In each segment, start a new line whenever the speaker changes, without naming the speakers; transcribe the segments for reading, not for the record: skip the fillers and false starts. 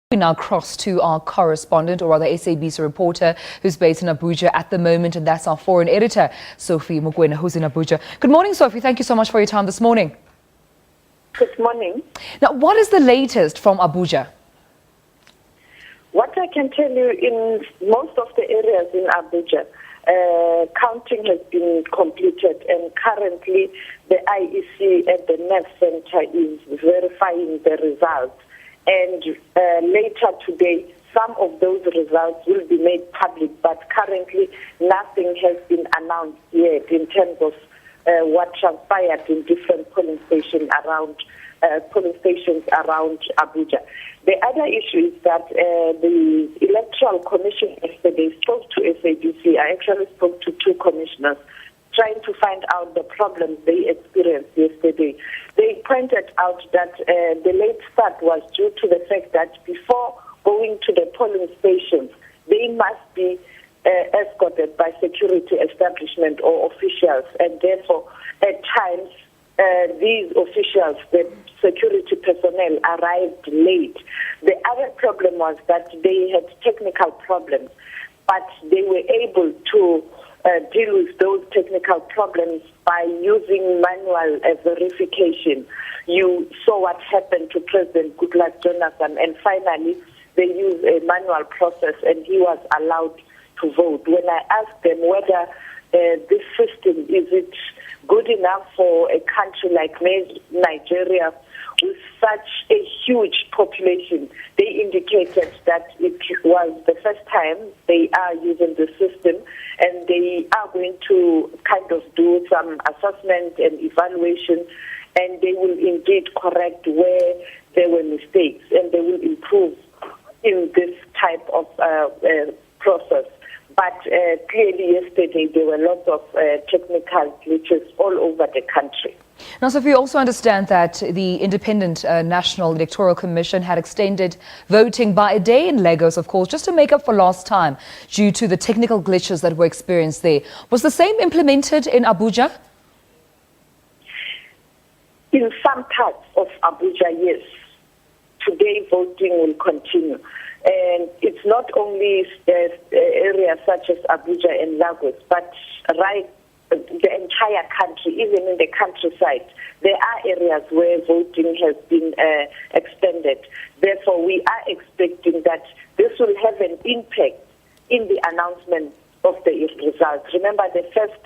We now cross to our correspondent, or rather SABC reporter, who's based in Abuja at the moment, and that's our foreign editor, Sophie Mokoena, who's in Abuja. Good morning, Sophie. Thank you so much for your time this morning.
Good morning.
Now, what is the latest from Abuja?
What I can tell you, in most of the areas in Abuja, counting has been completed, and currently the IEC at the NEF Center is verifying the results. And later today, some of those results will be made public, but currently nothing has been announced yet in terms of what transpired in different polling stations around Abuja. The other issue is that the Electoral Commission yesterday spoke to SABC. I actually spoke to two commissioners, trying to find out the problems they experienced yesterday. They pointed out that the late start was due to the fact that before going to the polling stations, they must be escorted by security establishment or officials, and therefore at times these officials, the security personnel, arrived late. The other problem was that they had technical problems, but they were able to deal with those technical problems by using manual verification. You saw what happened to President Goodluck Jonathan, and finally they used a manual process and he was allowed to vote. When I asked them whether this system, is it good enough for a country like Nigeria with such a huge population, they indicated that it was the first time they are using the system, and they are going to kind of do some assessment and evaluation, and they will indeed correct where there were mistakes, and they will improve in this type of process. But clearly yesterday there were lots of technical glitches all over the country.
Now, Sophie, we also understand that the Independent National Electoral Commission had extended voting by a day in Lagos, of course, just to make up for lost time due to the technical glitches that were experienced there. Was the same implemented in Abuja?
In some parts of Abuja, yes. Today voting will continue. And it's not only areas such as Abuja and Lagos, but the entire country, even in the countryside, there are areas where voting has been extended. Therefore, we are expecting that this will have an impact in the announcement of the results. Remember, the first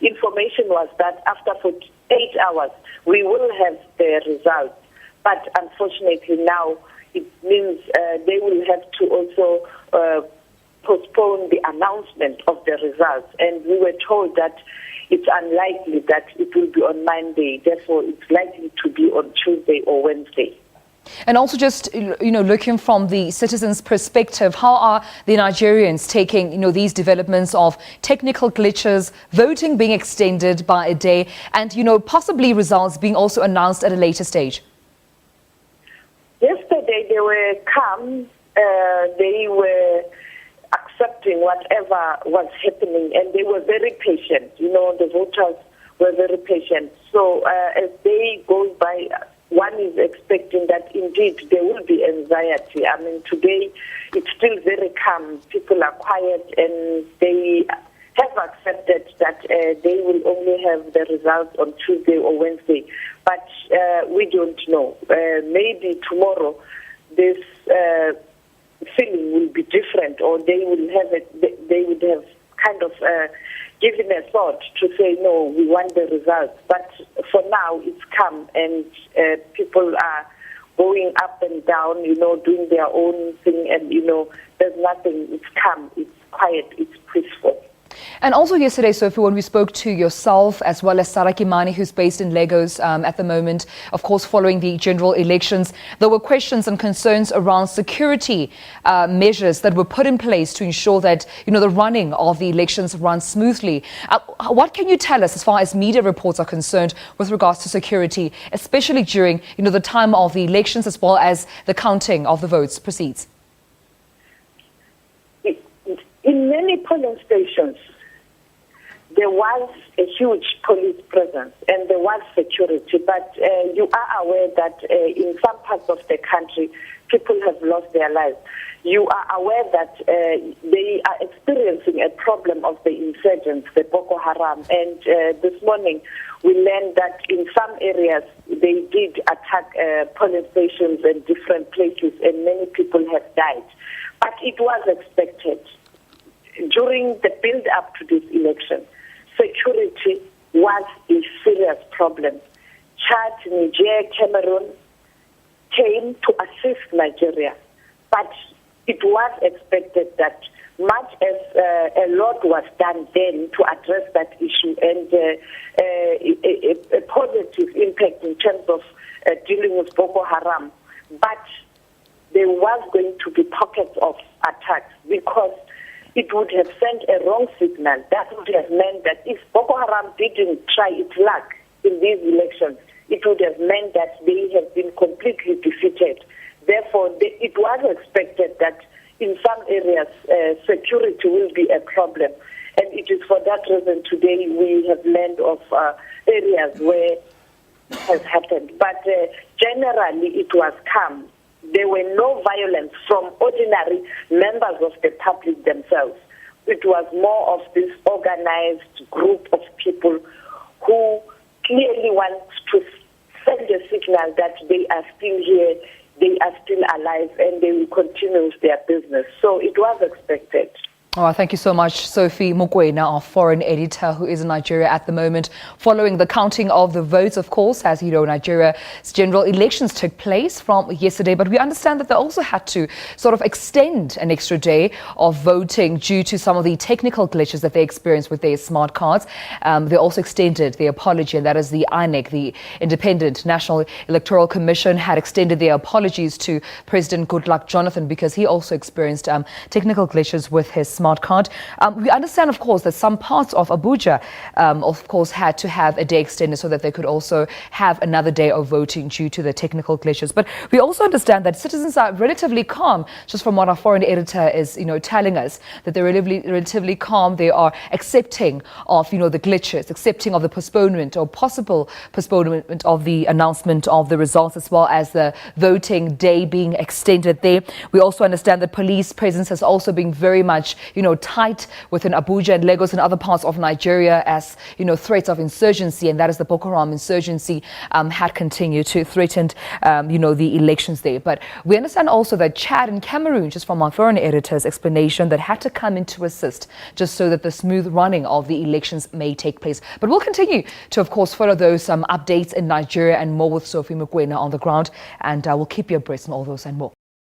information was that after 48 hours, we will have the results. But unfortunately now, it means they will have to also postpone the announcement of the results. And we were told that it's unlikely that it will be on Monday. Therefore, it's likely to be on Tuesday or Wednesday.
And also just, looking from the citizens' perspective, how are the Nigerians taking, these developments of technical glitches, voting being extended by a day, and, possibly results being also announced at a later stage?
Yesterday, they were calm. They were accepting whatever was happening, and they were very patient. The voters were very patient. So as day goes by, one is expecting that indeed there will be anxiety. I mean, today it's still very calm. People are quiet, and they have accepted that they will only have the results on Tuesday or Wednesday. But we don't know. Maybe tomorrow this feeling will be different, or they will have it. They would have kind of given a thought to say, no, we want the results. But for now, it's calm, and people are going up and down, doing their own thing, and there's nothing. It's calm, it's quiet, it's peaceful.
And also yesterday, Sophie, when we spoke to yourself as well as Saraki Mani, who's based in Lagos at the moment, of course, following the general elections, there were questions and concerns around security measures that were put in place to ensure that, the running of the elections runs smoothly. What can you tell us as far as media reports are concerned with regards to security, especially during, the time of the elections as well as the counting of the votes proceeds?
In many polling stations, there was a huge police presence and there was security, but you are aware that in some parts of the country, people have lost their lives. You are aware that they are experiencing a problem of the insurgents, the Boko Haram. And this morning, we learned that in some areas, they did attack polling stations and different places, and many people have died. But it was expected. During the build-up to this election, security was a serious problem. Chad, Niger, Cameroon came to assist Nigeria. But it was expected that much as a lot was done then to address that issue and a positive impact in terms of dealing with Boko Haram, but there was going to be pockets of attacks because it would have sent a wrong signal. That would have meant that if Boko Haram didn't try its luck in these elections, it would have meant that they have been completely defeated. Therefore, it was expected that in some areas, security will be a problem. And it is for that reason today we have learned of areas where it has happened. But generally, it was calm. There were no violence from ordinary members of the public themselves. It was more of this organized group of people who clearly want to send a signal that they are still here, they are still alive, and they will continue with their business. So it was expected.
Oh, thank you so much, Sophie Mokoena, our foreign editor, who is in Nigeria at the moment, following the counting of the votes, of course. As you know, Nigeria's general elections took place from yesterday, but we understand that they also had to sort of extend an extra day of voting due to some of the technical glitches that they experienced with their smart cards. They also extended their apology, and that is the INEC, the Independent National Electoral Commission, had extended their apologies to President Goodluck Jonathan because he also experienced technical glitches with his smart card. We understand, of course, that some parts of Abuja, of course, had to have a day extended so that they could also have another day of voting due to the technical glitches. But we also understand that citizens are relatively calm, just from what our foreign editor is, telling us, that they're relatively calm. They are accepting of, the glitches, accepting of the postponement or possible postponement of the announcement of the results, as well as the voting day being extended there. We also understand that police presence has also been very much tight within Abuja and Lagos and other parts of Nigeria as, threats of insurgency, and that is the Boko Haram insurgency, had continued to threaten, the elections there. But we understand also that Chad and Cameroon, just from our foreign editor's explanation, that had to come in to assist just so that the smooth running of the elections may take place. But we'll continue to, of course, follow those updates in Nigeria and more with Sophie Mokoena on the ground, and we'll keep you abreast on all those and more.